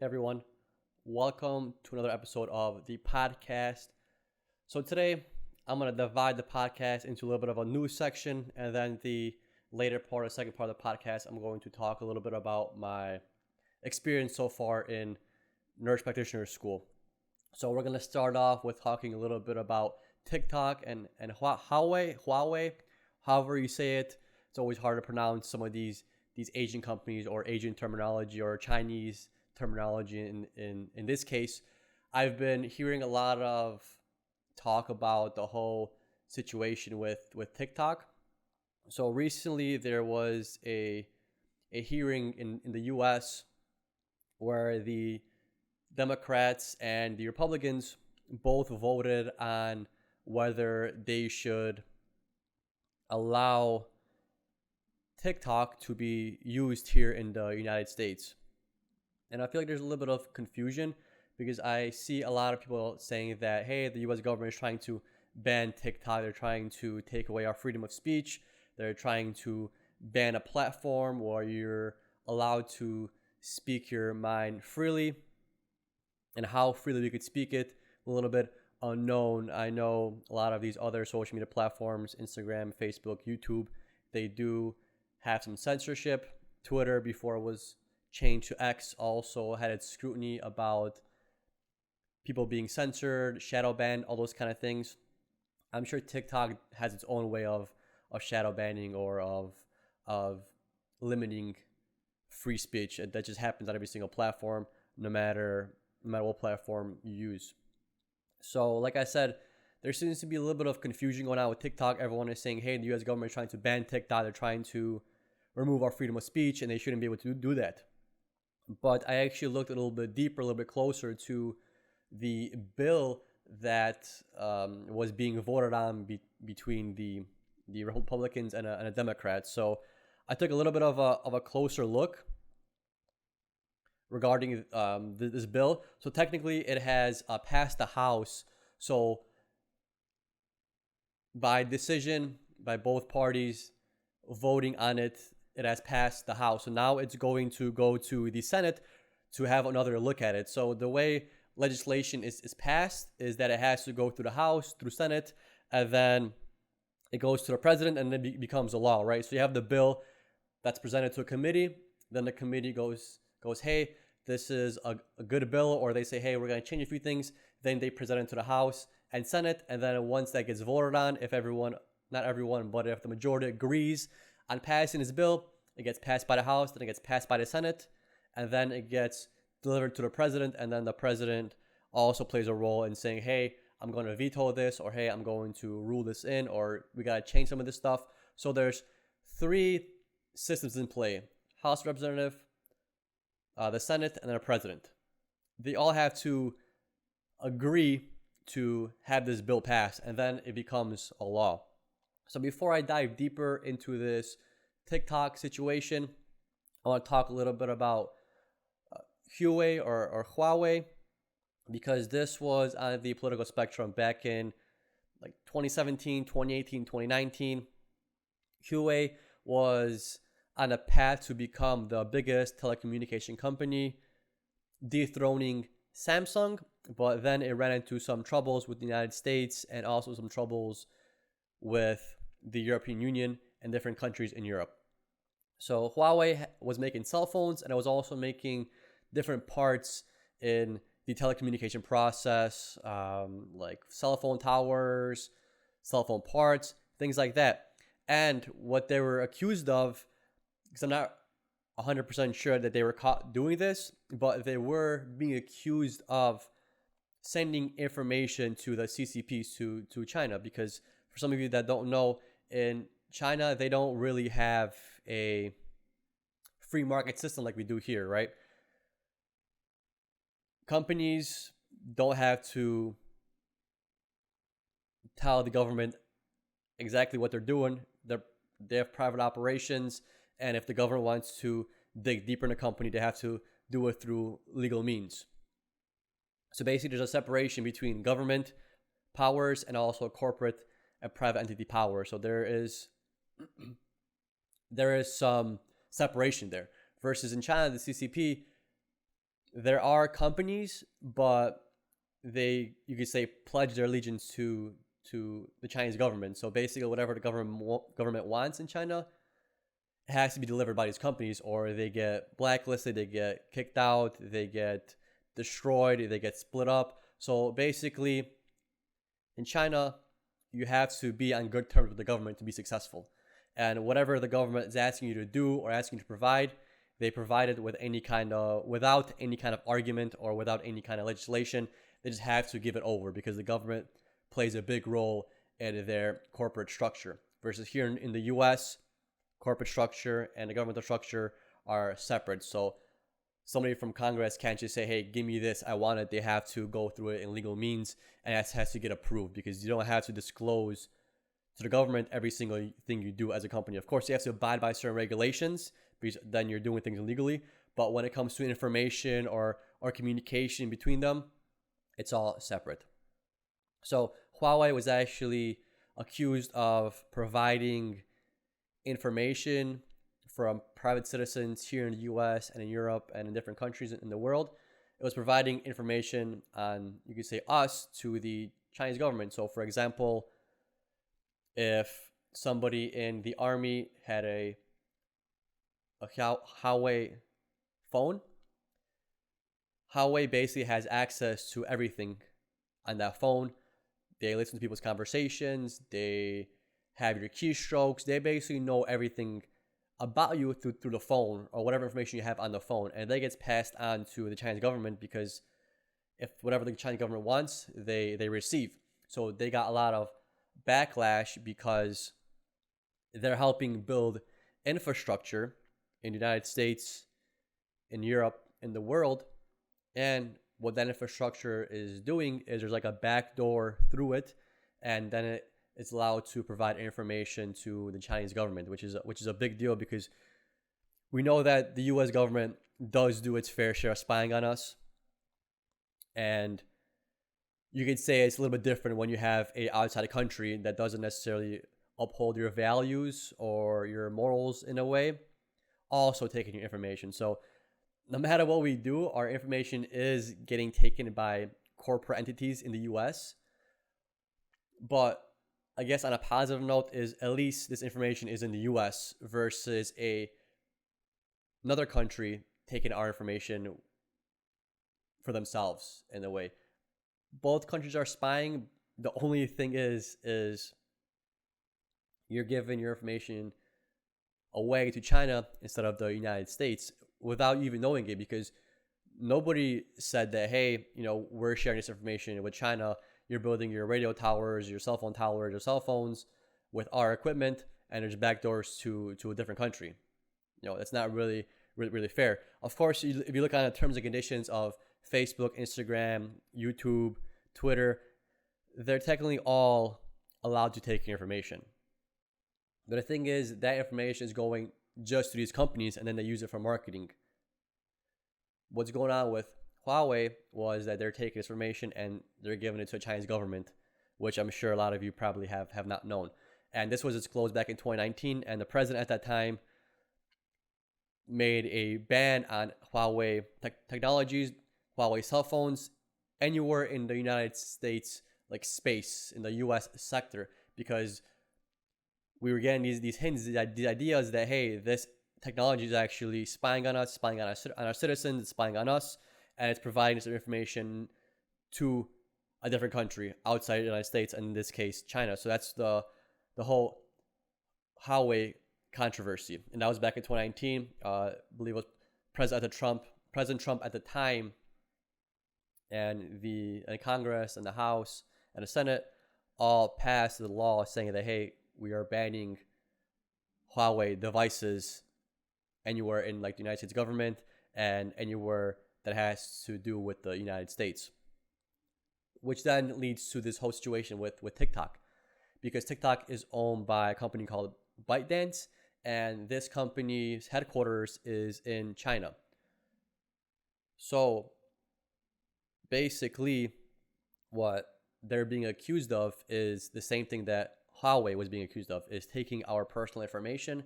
Everyone. Welcome to another episode of the podcast. So today I'm going to divide the podcast into a little bit of a news section, and then the second part of the podcast, I'm going to talk a little bit about my experience so far in nurse practitioner school. So we're going to start off with talking a little bit about TikTok and Huawei, however you say it. It's always hard to pronounce some of these Asian companies or Asian terminology or Chinese terminology in this case. I've been hearing a lot of talk about the whole situation with TikTok. So recently there was a hearing in the US where the Democrats and the Republicans both voted on whether they should allow TikTok to be used here in the United States. And I feel like there's a little bit of confusion because I see a lot of people saying that, hey, the US government is trying to ban TikTok. They're trying to take away our freedom of speech. They're trying to ban a platform where you're allowed to speak your mind freely. And how freely we could speak it, a little bit unknown. I know a lot of these other social media platforms, Instagram, Facebook, YouTube, they do have some censorship. Twitter, before it was changed to X, also had its scrutiny about people being censored, shadow banned, all those kind of things. I'm sure TikTok has its own way of shadow banning or of limiting free speech. That just happens on every single platform, no matter what platform you use. So like I said, there seems to be a little bit of confusion going on with TikTok. Everyone is saying, hey, the US government is trying to ban TikTok. They're trying to remove our freedom of speech, and they shouldn't be able to do that. But I actually looked a little bit deeper, a little bit closer to the bill that was being voted on between the Republicans and a Democrat. So I took a little bit of a closer look regarding this bill. So technically it has passed the House. So by decision, by both parties voting on it, it has passed the House. So now it's going to go to the Senate to have another look at it. So the way legislation is passed is that it has to go through the House, through Senate, and then it goes to the president, and then it becomes a law, right? So you have the bill that's presented to a committee. Then the committee goes, hey, this is a good bill, or they say, hey, we're going to change a few things. Then they present it to the House and Senate, and then once that gets voted on, if everyone, not everyone, but if the majority agrees on passing this bill, it gets passed by the House, then it gets passed by the Senate, and then it gets delivered to the president, and then the president also plays a role in saying, hey, I'm going to veto this, or hey, I'm going to rule this in, or we got to change some of this stuff. So there's three systems in play: House Representative, the Senate, and then a president. They all have to agree to have this bill passed, and then it becomes a law. So before I dive deeper into this TikTok situation, I want to talk a little bit about Huawei or Huawei, because this was on the political spectrum back in like 2017, 2018, 2019. Huawei was on a path to become the biggest telecommunication company, dethroning Samsung, but then it ran into some troubles with the United States and also some troubles with the European Union and different countries in Europe. So Huawei was making cell phones, and it was also making different parts in the telecommunication process, like cell phone towers, cell phone parts, things like that. And what they were accused of, because I'm not 100% sure that they were caught doing this, but they were being accused of sending information to the CCPs to China. Because for some of you that don't know, in China, they don't really have a free market system like we do here, right? Companies don't have to tell the government exactly what they're doing. They have private operations, and if the government wants to dig deeper in a company, they have to do it through legal means. So basically, there's a separation between government powers and also corporate and private entity power. So there is some separation there. Versus in China, the CCP, there are companies, but they, you could say, pledge their allegiance to the Chinese government. So basically, whatever the government wants in China, it has to be delivered by these companies, or they get blacklisted, they get kicked out, they get destroyed, they get split up. So basically, in China, you have to be on good terms with the government to be successful. And whatever the government is asking you to do or asking you to provide, they provide it with without any kind of argument or without any kind of legislation. They just have to give it over because the government plays a big role in their corporate structure. Versus here in the US, corporate structure and the governmental structure are separate. So somebody from Congress can't just say, hey, give me this, I want it. They have to go through it in legal means, and it has to get approved because you don't have to disclose to the government every single thing you do as a company. Of course, you have to abide by certain regulations because then you're doing things illegally. But when it comes to information or communication between them, it's all separate. So Huawei was actually accused of providing information from private citizens here in the US and in Europe and in different countries in the world. It was providing information on, you could say, us to the Chinese government. So for example, if somebody in the army had a Huawei phone, Huawei basically has access to everything on that phone. They listen to people's conversations, they have your keystrokes, they basically know everything about you through the phone or whatever information you have on the phone, and that gets passed on to the Chinese government because if whatever the Chinese government wants, they receive. So they got a lot of backlash because they're helping build infrastructure in the United States, in Europe, in the world, and what that infrastructure is doing is there's like a back door through it, and then it's allowed to provide information to the Chinese government, which is a big deal because we know that the U.S. government does do its fair share of spying on us, and you could say it's a little bit different when you have a outside country that doesn't necessarily uphold your values or your morals in a way, also taking your information. So no matter what we do, our information is getting taken by corporate entities in the US. But I guess on a positive note is at least this information is in the US versus another country taking our information for themselves in a way. Both countries are spying. The only thing is you're giving your information away to China instead of the United States without you even knowing it, because nobody said that, hey, we're sharing this information with China. You're building your radio towers, your cell phone towers, your cell phones with our equipment, and there's backdoors to a different country. That's not really fair. Of course, if you look at the terms and conditions of Facebook, Instagram, YouTube, Twitter, they're technically all allowed to take your information. But the thing is, that information is going just to these companies, and then they use it for marketing. What's going on with Huawei was that they're taking this information and they're giving it to the Chinese government, which I'm sure a lot of you probably have not known. And this was disclosed back in 2019, and the president at that time made a ban on Huawei technologies, Huawei cell phones, anywhere in the United States, like space, in the US sector, because we were getting these hints, these ideas that, hey, this technology is actually spying on us, spying on our citizens, spying on us, and it's providing this information to a different country outside the United States, and in this case, China. So that's the whole Huawei controversy, and that was back in 2019. I believe it was President Trump at the time, and the Congress and the House and the Senate all passed the law saying that, hey, we are banning Huawei devices anywhere in like the United States government and anywhere that has to do with the United States, which then leads to this whole situation with TikTok, because TikTok is owned by a company called ByteDance, and this company's headquarters is in China. So basically what they're being accused of is the same thing that Huawei was being accused of, is taking our personal information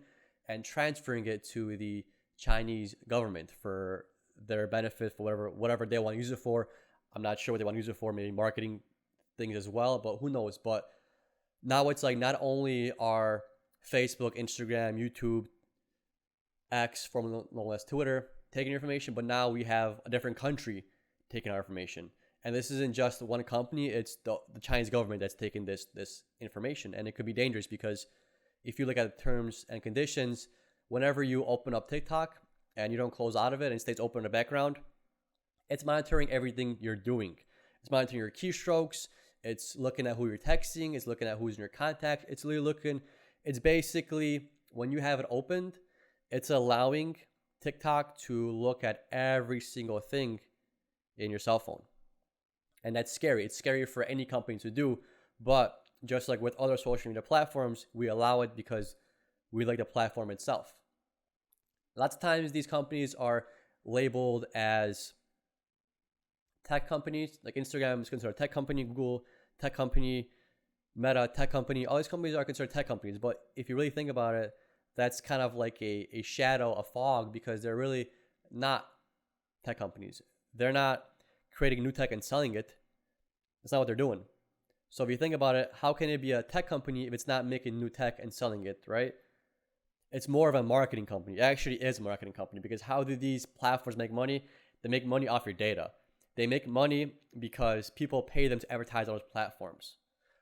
and transferring it to the Chinese government for their benefit for whatever they want to use it for. I'm not sure what they want to use it for, maybe marketing things as well, but who knows. But now it's like not only are Facebook, Instagram, YouTube, X, formerly known as Twitter, taking your information, but now we have a different country taking our information. And this isn't just one company, it's the Chinese government that's taking this information. And it could be dangerous because if you look at the terms and conditions, whenever you open up TikTok and you don't close out of it and it stays open in the background, it's monitoring everything you're doing. It's monitoring your keystrokes. It's looking at who you're texting. It's looking at who's in your contact. It's basically, when you have it opened, it's allowing TikTok to look at every single thing in your cell phone. And that's scary. It's scary for any company to do. But just like with other social media platforms, we allow it because we like the platform itself. Lots of times these companies are labeled as tech companies. Like Instagram is considered a tech company, Google, tech company, Meta, tech company. All these companies are considered tech companies. But if you really think about it, that's kind of like a shadow, a fog, because they're really not tech companies. They're not creating new tech and selling it. That's not what they're doing. So if you think about it, how can it be a tech company if it's not making new tech and selling it, right? It's more of a marketing company. It actually is a marketing company, because how do these platforms make money? They make money off your data. They make money because people pay them to advertise on those platforms.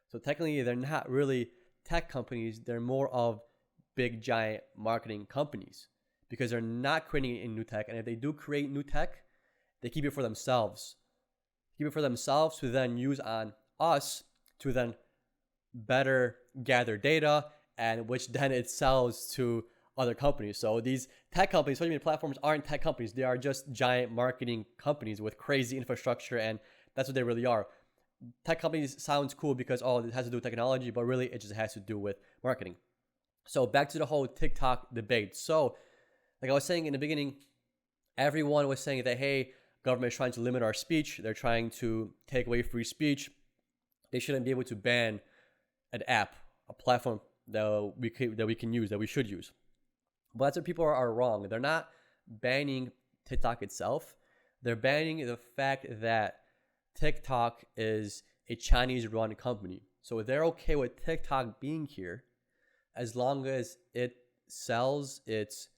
So technically, they're not really tech companies. They're more of big, giant marketing companies, because they're not creating any new tech. And if they do create new tech, they keep it for themselves. Keep it for themselves to then use on us to then better gather data, and which then it sells to other companies. So these tech companies, social media platforms, aren't tech companies. They are just giant marketing companies with crazy infrastructure, and that's what they really are. Tech companies sounds cool because, oh, it has to do with technology, but really it just has to do with marketing. So back to the whole TikTok debate. So like I was saying in the beginning, everyone was saying that, hey, government is trying to limit our speech. They're trying to take away free speech. They shouldn't be able to ban an app, a platform that we can use, that we should use. But that's where people are wrong. They're not banning TikTok itself. They're banning the fact that TikTok is a Chinese-run company. So they're okay with TikTok being here as long as it sells its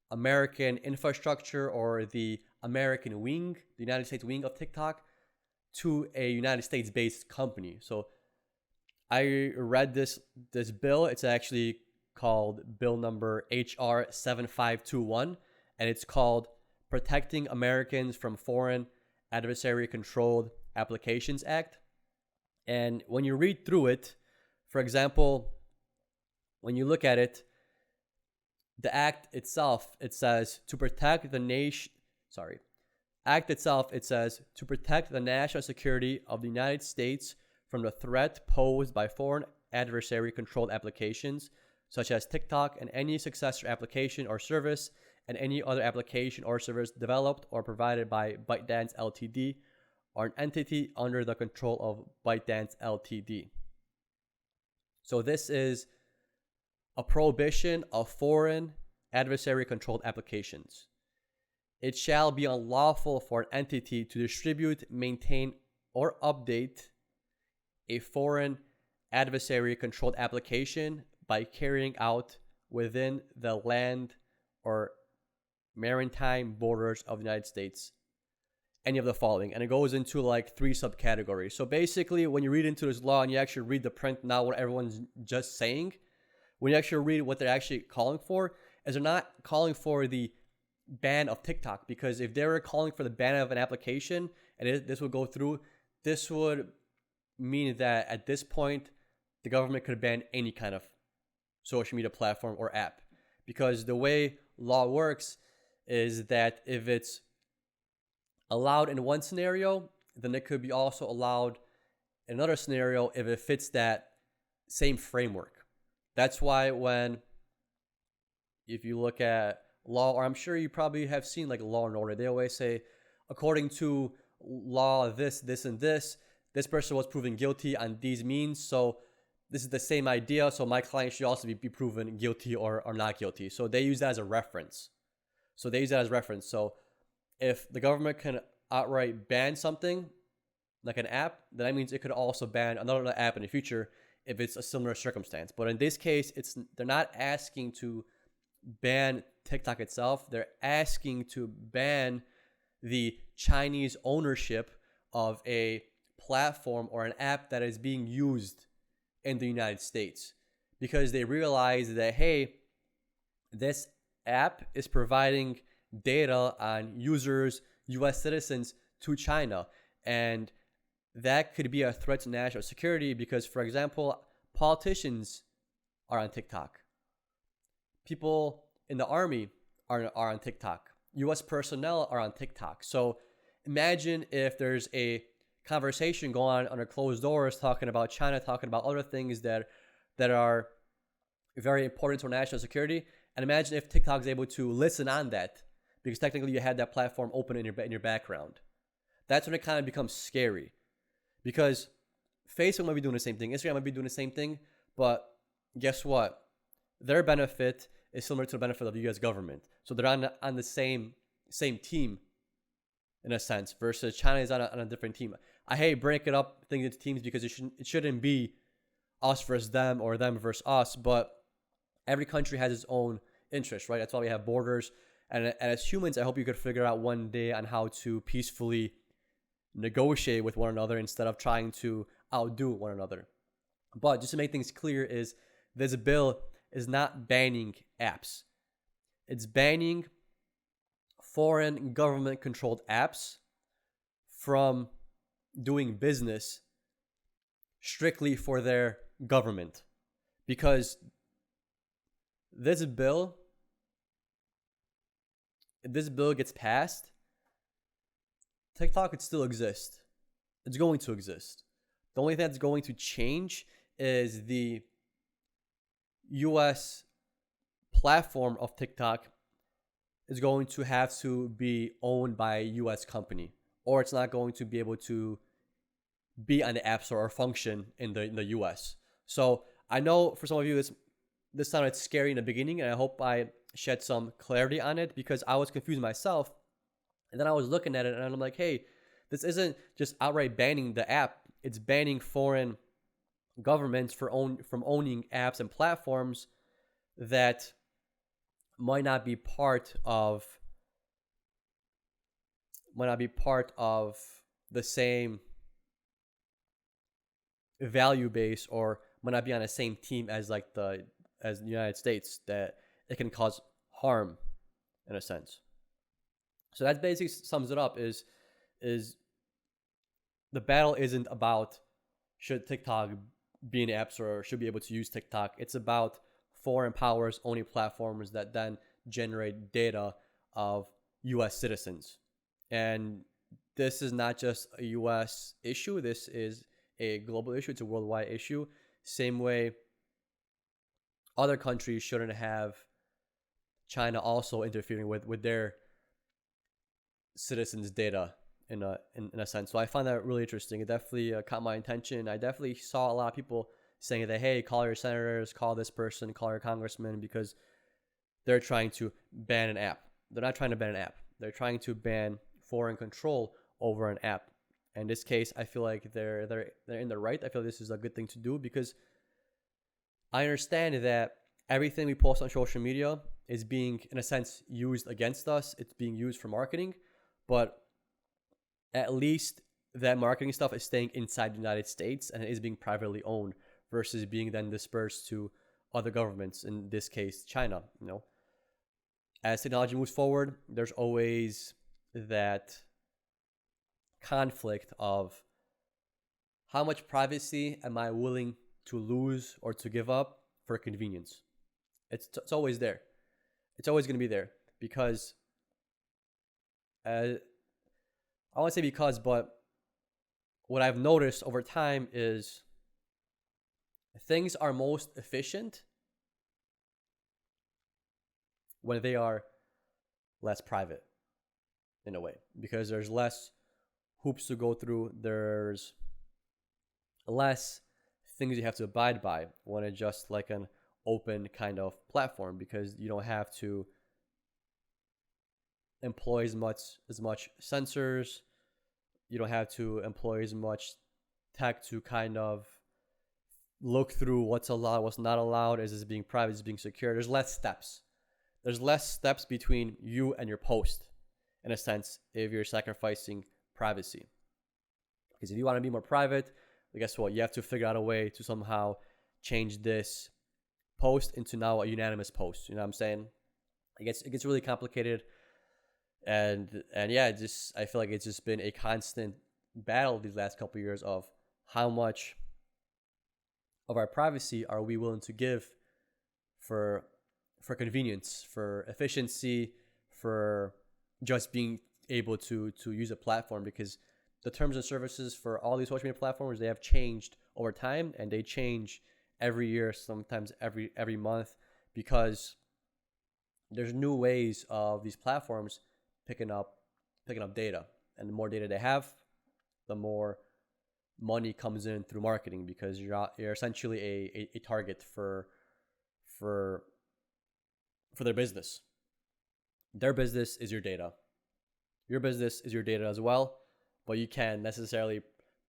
American infrastructure, or the American wing, the United States wing of TikTok, to a United States-based company. So I read this bill. It's actually called bill number HR 7521, and it's called Protecting Americans from Foreign Adversary Controlled Applications Act. And when you read through it, for example, when you look at it, the act itself, it says to protect the act itself, it says to protect the national security of the United States from the threat posed by foreign adversary controlled applications, such as TikTok and any successor application or service, and any other application or service developed or provided by ByteDance Ltd. or an entity under the control of ByteDance Ltd. So this is a prohibition of foreign adversary controlled applications. It shall be unlawful for an entity to distribute, maintain, or update a foreign adversary controlled application by carrying out within the land or maritime borders of the United States any of the following. And it goes into like 3 subcategories. So basically, when you read into this law and you actually read the print, not what everyone's just saying, when you actually read what they're actually calling for, is they're not calling for the ban of TikTok. Because if they were calling for the ban of an application and this would go through, this would mean that at this point, the government could ban any kind of social media platform or app. Because the way law works is that if it's allowed in one scenario, then it could be also allowed in another scenario if it fits that same framework. That's why if you look at law, or I'm sure you probably have seen like Law and Order, they always say, according to law, this, and this person was proven guilty on these means. So this is the same idea. So my client should also be proven guilty or not guilty. So they use that as a reference. So if the government can outright ban something like an app, then that means it could also ban another app in the future if it's a similar circumstance. But in this case, they're not asking to ban TikTok itself. They're asking to ban the Chinese ownership of a platform or an app that is being used in the United States, because they realize that, hey, this app is providing data on users, US citizens, to China. And that could be a threat to national security because, for example, politicians are on TikTok. People in the army are on TikTok. US personnel are on TikTok. So imagine if there's a conversation going on under closed doors talking about China, talking about other things that are very important to national security. And imagine if TikTok is able to listen on that, because technically you had that platform open in your background. That's when it kind of becomes scary, because Facebook might be doing the same thing, Instagram might be doing the same thing, but guess what? Their benefit is similar to the benefit of the U.S. government. So they're on the same team in a sense, versus China is on a different team. I hate breaking up things into teams because it shouldn't be us versus them or them versus us, but every country has its own interest, right? That's why we have borders. And as humans, I hope you could figure out one day on how to peacefully negotiate with one another instead of trying to outdo one another. But just to make things clear, is this bill is not banning apps. It's banning foreign government-controlled apps from doing business strictly for their government. Because this bill gets passed, TikTok could still exist. It's going to exist. The only thing that's going to change is the US platform of TikTok is going to have to be owned by a US company, or it's not going to be able to be on the App Store or function in the US. So I know for some of you this sounded scary in the beginning, and I hope I shed some clarity on it, because I was confused myself. And then I was looking at it and I'm like, hey, this isn't just outright banning the app. It's banning foreign governments from owning apps and platforms that might not be part of the same value base, or might not be on the same team as the United States, that it can cause harm in a sense. So that basically sums it up, is the battle isn't about should TikTok be in the App Store or should be able to use TikTok. It's about foreign powers owning platforms that then generate data of US citizens. And this is not just a US issue. This is a global issue. It's a worldwide issue. Same way other countries shouldn't have China also interfering with their citizens' data in a sense. So I find that really interesting. It definitely caught my attention. I definitely saw a lot of people saying that, hey, call your senators, call this person, call your congressman, because they're trying to ban an app. They're not trying to ban an app. They're trying to ban foreign control over an app. In this case, I feel like they're in the right. I feel this is a good thing to do, because I understand that everything we post on social media is being, in a sense, used against us. It's being used for marketing, but at least that marketing stuff is staying inside the United States and it is being privately owned versus being then dispersed to other governments, in this case, China. As technology moves forward, there's always that conflict of how much privacy am I willing to lose or to give up for convenience. It's always there. It's always going to be there, because I want to say because, but what I've noticed over time is things are most efficient when they are less private, in a way, because there's less hoops to go through. There's less things you have to abide by when it's just like an open kind of platform, because you don't have to employ as much sensors. You don't have to employ as much tech to kind of look through what's allowed, what's not allowed. Is this being private? Is this being secure? There's less steps. There's less steps between you and your post, in a sense, if you're sacrificing privacy. Because if you want to be more private, well, guess what? You have to figure out a way to somehow change this post into now a unanimous post. You know what I'm saying? It gets really complicated, and yeah, I feel like it's just been a constant battle these last couple of years of how much of our privacy are we willing to give for convenience, for efficiency, for just being able to use a platform. Because the terms and services for all these social media platforms, they have changed over time, and they change every year, sometimes every month, because there's new ways of these platforms picking up data. And the more data they have, the more money comes in through marketing, because you're essentially a target for their business. Their business is your data. Your business is your data as well, but you can't necessarily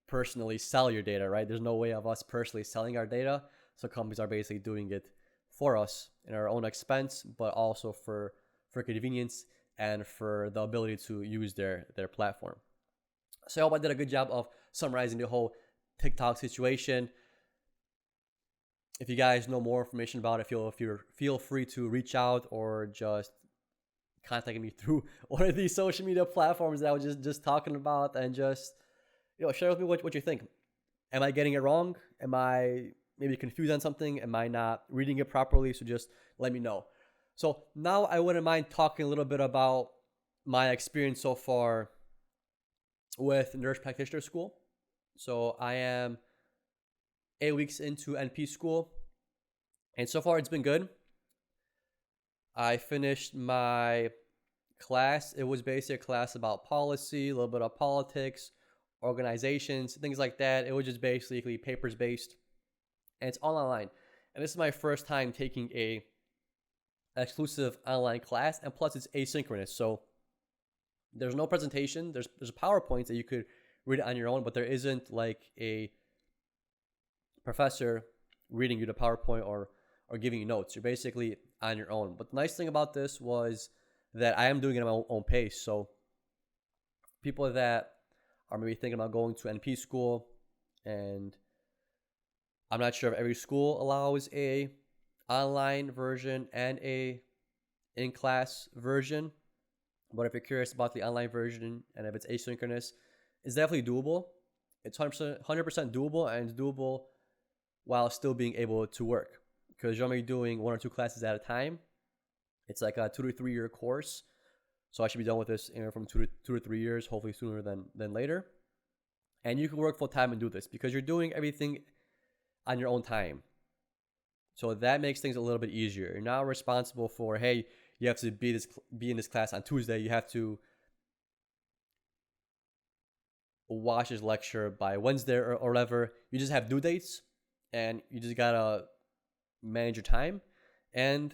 personally sell your data, right? There's no way of us personally selling our data. So companies are basically doing it for us in our own expense, but also for convenience and for the ability to use their platform. So I hope I did a good job of summarizing the whole TikTok situation. If you guys know more information about it, feel free to reach out or just contact me through one of these social media platforms that I was just talking about, and just share with me what you think. Am I getting it wrong? Am I maybe confused on something? Am I not reading it properly? So just let me know. So now I wouldn't mind talking a little bit about my experience so far with Nurse Practitioner School. So I am 8 weeks into NP school, and so far it's been good. I finished my class. It was basically a class about policy, a little bit of politics, organizations, things like that. It was just basically papers based, and it's all online. And this is my first time taking an exclusive online class, and plus it's asynchronous. So there's no presentation. There's a PowerPoint that you could read it on your own, but there isn't like a professor reading you the PowerPoint or giving you notes. You're basically on your own. But the nice thing about this was that I am doing it at my own pace. So people that are maybe thinking about going to NP school, and I'm not sure if every school allows a online version and a in-class version, but if you're curious about the online version and if it's asynchronous, it's definitely doable. It's 100% doable, and it's doable while still being able to work, because you're only doing 1 or 2 classes at a time. It's like a 2 to 3 year course. So I should be done with this from 2 to 3 years, hopefully sooner than later. And you can work full time and do this because you're doing everything on your own time. So that makes things a little bit easier. You're not responsible for, hey, you have to be in this class on Tuesday. You have to watch this lecture by Wednesday or whatever. You just have due dates, and you just gotta manage your time and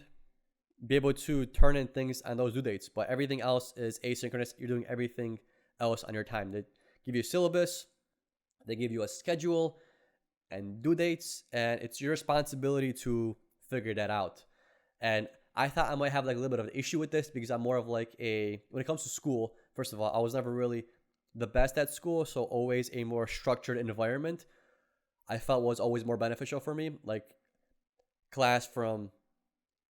be able to turn in things on those due dates. But everything else is asynchronous. You're doing everything else on your time. They give you a syllabus, they give you a schedule and due dates, and it's your responsibility to figure that out. And I thought I might have like a little bit of an issue with this, because I'm more of like when it comes to school, first of all, I was never really the best at school. So always a more structured environment I felt was always more beneficial for me. Like class from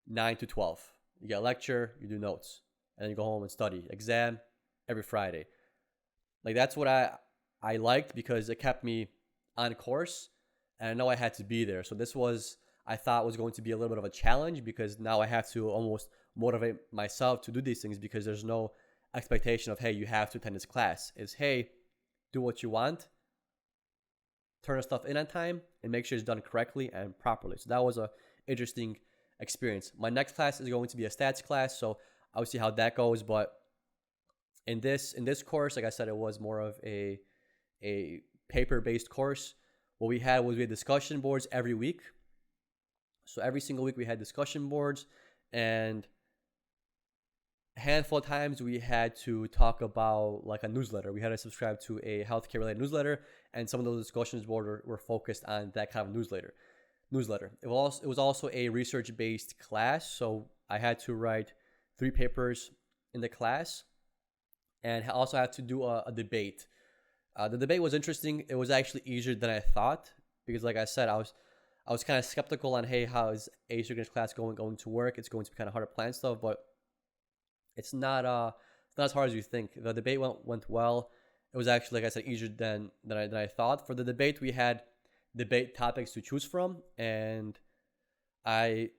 9 to 12. You get a lecture, you do notes, and then you go home and study. Exam every Friday. Like that's what I liked, because it kept me on course, and I know I had to be there. So this I thought was going to be a little bit of a challenge, because now I have to almost motivate myself to do these things, because there's no expectation of, hey, you have to attend this class. It's, hey, do what you want, turn the stuff in on time, and make sure it's done correctly and properly. So that was a interesting experience. My next class is going to be a stats class, so I'll see how that goes. But in this course, like I said, it was more of a paper-based course. What we had discussion boards every week. So every single week we had discussion boards, and a handful of times we had to talk about like a newsletter. We had to subscribe to a healthcare related newsletter, and some of those discussions were focused on that kind of newsletter. It was also a research based class, so I had to write 3 papers in the class, and I also had to do a debate. The debate was interesting. It was actually easier than I thought because, like I said, I was kind of skeptical on, hey, how is asynchronous class going to work? It's going to be kind of hard to plan stuff, but it's not as hard as you think. The debate went well. It was actually, like I said, easier than I thought. For the debate, we had debate topics to choose from, and I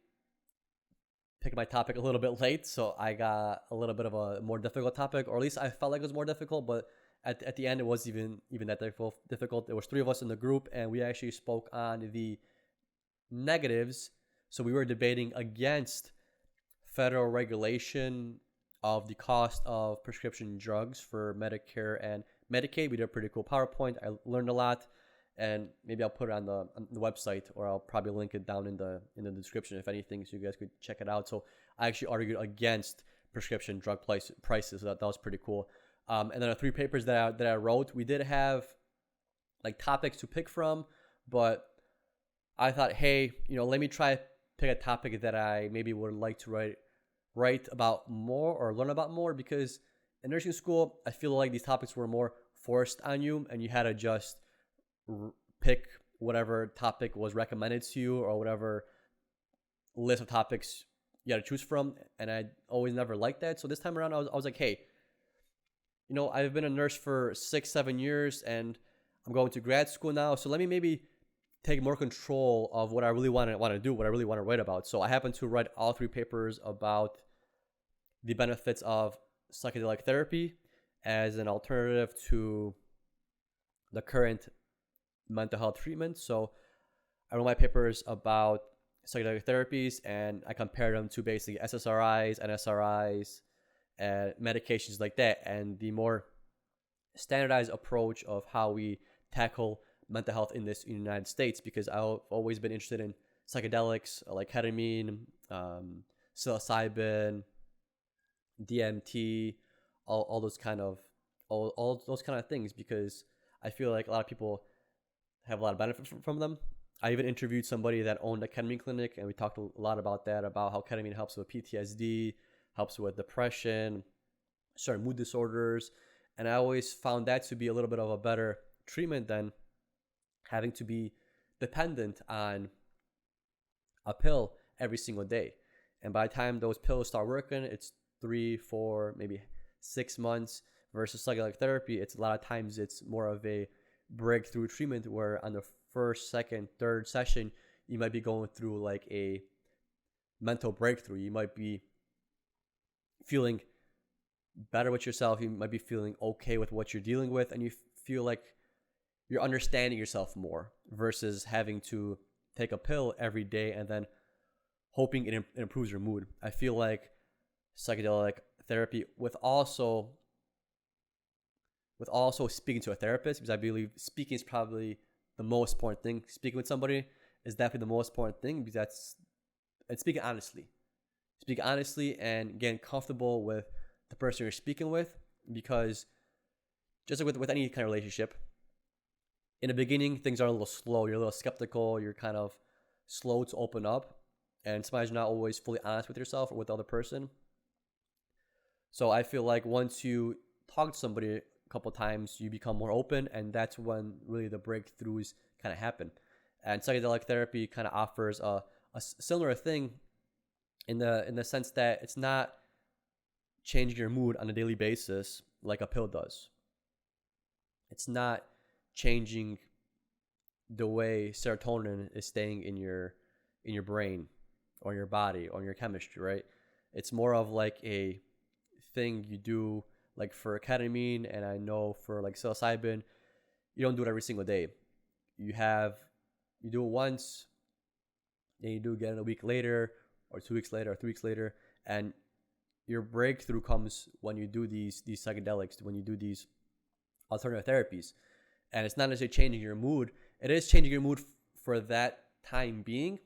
picked my topic a little bit late, so I got a little bit of a more difficult topic, or at least I felt like it was more difficult, but at the end, it wasn't even that difficult. There was 3 of us in the group, and we actually spoke on the negatives. So we were debating against federal regulation of the cost of prescription drugs for Medicare and Medicaid. We did a pretty cool PowerPoint. I learned a lot, and maybe I'll put it on the website, or I'll probably link it down in the description if anything, so you guys could check it out. So I actually argued against prescription drug prices. So that was pretty cool. And then the 3 papers that I wrote, we did have like topics to pick from, but I thought, hey, let me try pick a topic that I maybe would like to write about more or learn about more, because in nursing school, I feel like these topics were more forced on you, and you had to just pick whatever topic was recommended to you or whatever list of topics you had to choose from, and I always never liked that. So this time around, I was like, hey, I've been a nurse for 6-7 years, and I'm going to grad school now. So let me maybe take more control of what I really want to do, what I really want to write about. So I happened to write all 3 papers about the benefits of psychedelic therapy as an alternative to the current mental health treatment. So I wrote my papers about psychedelic therapies, and I compared them to basically SSRIs, NSRIs, and medications like that, and the more standardized approach of how we tackle mental health in the United States, because I've always been interested in psychedelics like ketamine, psilocybin, DMT, all those kind of things, because I feel like a lot of people have a lot of benefit from them. I even interviewed somebody that owned a ketamine clinic, and we talked a lot about that, about how ketamine helps with PTSD, helps with depression, certain mood disorders, and I always found that to be a little bit of a better treatment than having to be dependent on a pill every single day. And by the time those pills start working, it's 3, 4, maybe 6 months, versus psychedelic therapy. It's a lot of times it's more of a breakthrough treatment, where on the first, second, third session, you might be going through like a mental breakthrough. You might be feeling better with yourself. You might be feeling okay with what you're dealing with, and you feel like you're understanding yourself more, versus having to take a pill every day and then hoping it improves your mood. I feel like psychedelic therapy with also speaking to a therapist, because I believe speaking is probably the most important thing. Speaking with somebody is definitely the most important thing, because it's speaking honestly and getting comfortable with the person you're speaking with. Because just like with any kind of relationship, in the beginning, things are a little slow. You're a little skeptical. You're kind of slow to open up, and sometimes you're not always fully honest with yourself or with the other person. So I feel like once you talk to somebody a couple times, you become more open, and that's when really the breakthroughs kind of happen. And psychedelic therapy kind of offers a similar thing in the sense that it's not changing your mood on a daily basis like a pill does. It's not changing the way serotonin is staying in your brain or in your body or in your chemistry, right? It's more of like a thing you do, like for ketamine, and I know for like psilocybin, you don't do it every single day. You do it once, then you do it again a week later, or 2 weeks later, or 3 weeks later, and your breakthrough comes when you do these psychedelics, when you do these alternative therapies. And it's not necessarily changing your mood. It is changing your mood for that time being,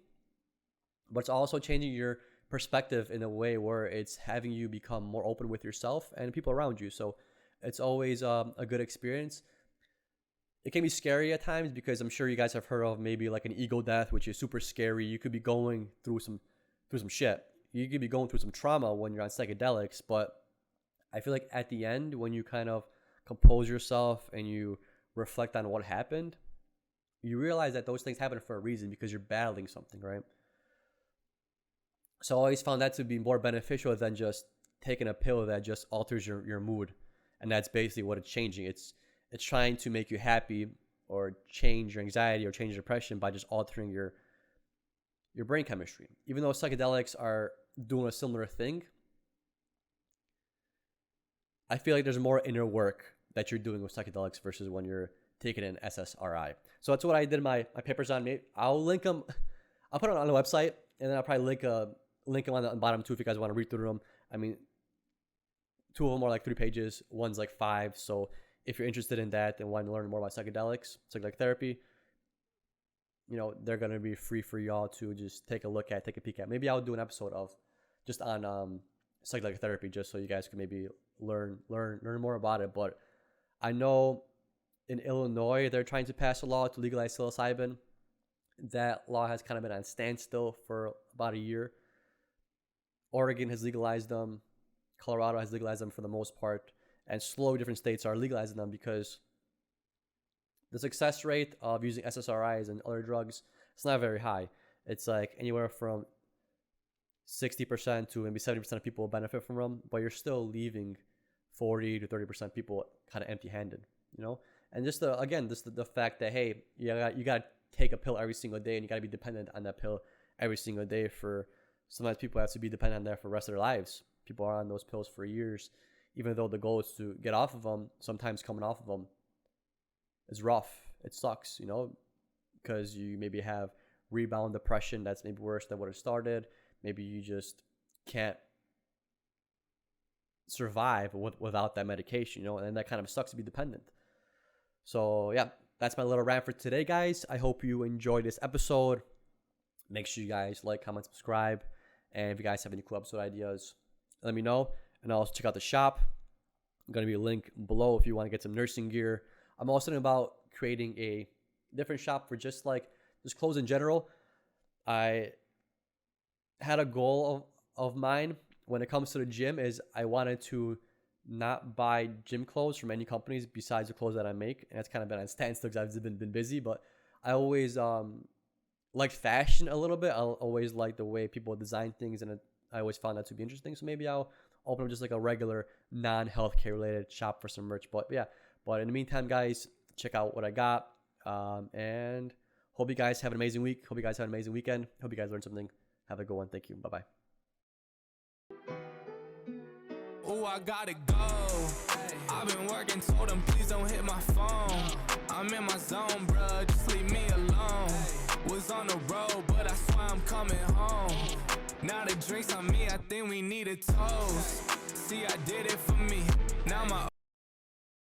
but it's also changing your perspective in a way where it's having you become more open with yourself and people around you. So it's always a good experience. It can be scary at times because I'm sure you guys have heard of maybe like an ego death, which is super scary. You could be going through some shit. You could be going through some trauma when you're on psychedelics. But I feel like at the end, when you kind of compose yourself and you reflect on what happened, you realize that those things happen for a reason because you're battling something, right? So I always found that to be more beneficial than just taking a pill that just alters your mood. And that's basically what it's changing. It's trying to make you happy or change your anxiety or change your depression by just altering your brain chemistry. Even though psychedelics are doing a similar thing, I feel like there's more inner work that you're doing with psychedelics versus when you're taking an SSRI. So that's what I did my papers on. I'll link them. I'll put it on the website, and then I'll probably link them on the bottom too if you guys want to read through them. I mean, 2 of them are like 3 pages. One's like 5. So if you're interested in that and want to learn more about psychedelics, psychedelic therapy, they're going to be free for y'all to just take a peek at. Maybe I'll do an episode of just on psychedelic therapy just so you guys can maybe learn more about it. But I know in Illinois, they're trying to pass a law to legalize psilocybin. That law has kind of been on standstill for about a year. Oregon has legalized them. Colorado has legalized them for the most part. And slowly different states are legalizing them because the success rate of using SSRIs and other drugs, it's not very high. It's like anywhere from 60% to maybe 70% of people benefit from them, but you're still leaving 40 to 30% people kind of empty-handed, And just the fact that, hey, you got to take a pill every single day and you got to be dependent on that pill every single day sometimes people have to be dependent on that for the rest of their lives. People are on those pills for years, even though the goal is to get off of them. Sometimes coming off of them is rough. It sucks, because you maybe have rebound depression that's maybe worse than what it started. Maybe you just can't survive without that medication, and that kind of sucks to be dependent. So yeah, that's my little rant for today, guys. I hope you enjoyed this episode. Make sure you guys like, comment, subscribe. And if you guys have any cool episode ideas, let me know. And also check out the shop. I'm going to be a link below if you want to get some nursing gear. I'm also thinking about creating a different shop for just clothes in general. I had a goal of mine when it comes to the gym is I wanted to not buy gym clothes from any companies besides the clothes that I make. And that's kind of been on standstill because I've been busy. But I always like fashion a little bit. I always like the way people design things, and I always found that to be interesting. So maybe I'll open up just like a regular non-healthcare related shop for some merch. But yeah, but in the meantime, guys, check out what I got. And hope you guys have an amazing week. Hope you guys have an amazing weekend. Hope you guys learned something. Have a good one. Thank you. Bye-bye. Oh, I gotta go. I've been working, told them please don't hit my phone. I'm in my zone, bruh, just leave me alone. Was on the road, but I swear I'm coming home. Now the drinks on me, I think we need a toast. See, I did it for me. Now my